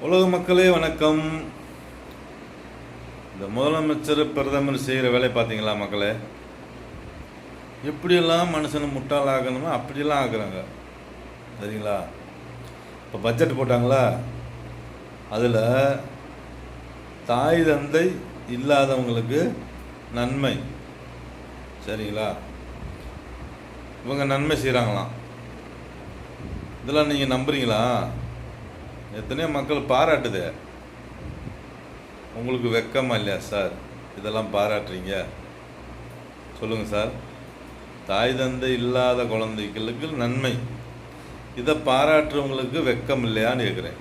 உலக மக்களே வணக்கம். இந்த முதலமைச்சர் பிரதமர் செய்கிற வேலை பார்த்தீங்களா மக்களே? எப்படியெல்லாம் மனுஷனை முட்டாளாகணுமோ அப்படியெல்லாம் ஆக்குறாங்க. சரிங்களா? இப்போ பட்ஜெட் போட்டாங்களா, அதில் தாய் தந்தை இல்லாதவங்களுக்கு நன்மை. சரிங்களா? இவங்க நன்மை செய்கிறாங்களாம். இதெல்லாம் நீங்கள் நம்புறீங்களா? எத்தனையோ மக்கள் பாராட்டுது. உங்களுக்கு வெக்கமா இல்லையா சார்? இதெல்லாம் பாராட்டுறீங்க, சொல்லுங்கள் சார். தாய் தந்தை இல்லாத குழந்தைகளுக்கு நன்மை, இதை பாராட்டுறவங்களுக்கு வெக்கம் இல்லையான்னு கேட்குறேன்.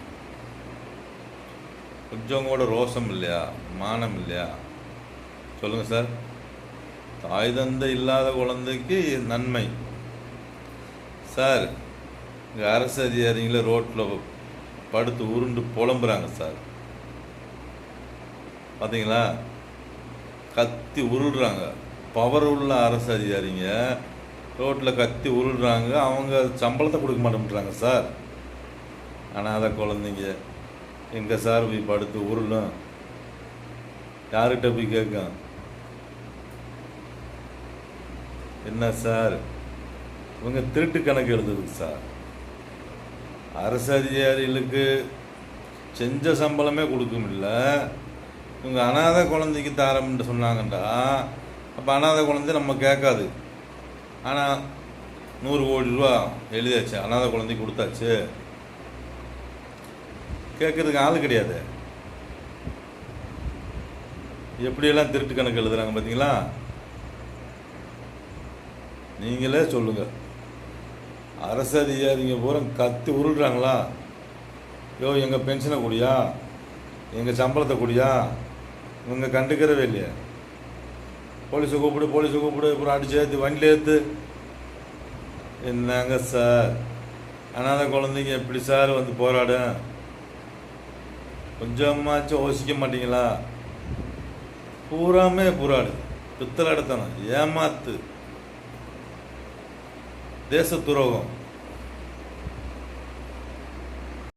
கொஞ்சம் கூட ரோஷம் இல்லையா, மானம் இல்லையா? சொல்லுங்கள் சார். தாய் தந்தை இல்லாத குழந்தைக்கு நன்மை சார். இங்கே அரசு அதிகாரிகளை ரோட்டில் படுத்து உருண்டு புலம்புறாங்க சார். பார்த்தீங்களா? கத்தி உருள்றாங்க. பவர் உள்ள அரசு அதிகாரிங்க ரோட்டில் கத்தி உருள்றாங்க. அவங்க சம்பளத்தை கொடுக்க மாட்டேன்றாங்க சார். ஆனால் அதை குழந்தைங்க எங்கே சார் போய் படுத்து உருளும்? யார்கிட்ட போய் கேட்கும்? என்ன சார், இவங்க திருட்டு கணக்கு எழுதுதுக்கு சார். அரசு அதிகாரிகளுக்கு செஞ்ச சம்பளமே கொடுக்க முடியல. இவங்க அனாதை குழந்தைக்கு தாரம்னு சொன்னாங்கண்டா, அப்போ அனாதை குழந்தை நம்ம கேட்காது. ஆனால் 100 கோடி ரூபா எழுதியாச்சு, அனாதை குழந்தைக்கு கொடுத்தாச்சு, கேட்கறதுக்கு ஆள் கிடையாது. எப்படியெல்லாம் திருட்டு கணக்கு எழுதுறாங்க பார்த்தீங்களா? நீங்களே சொல்லுங்கள். அரசு அதிகாரிங்க பூரா கத்தி உருள்றாங்களா? எங்கள் பென்ஷனை கூடியா, எங்கள் சம்பளத்தை கூடியா? இவங்க கண்டுக்கிறவே இல்லையா? போலீஸை கூப்பிடு அப்புறம் அடிச்சு ஏற்று வண்டியில் ஏற்று. என்னங்க சார், அனாதை குழந்தைங்க எப்படி சார் வந்து போராடும்? கொஞ்சமாச்சும் யோசிக்க மாட்டீங்களா? பூராமே புறாடு, பித்தளை எடுத்தணும், ஏமாத்து, தேச துரோகம்.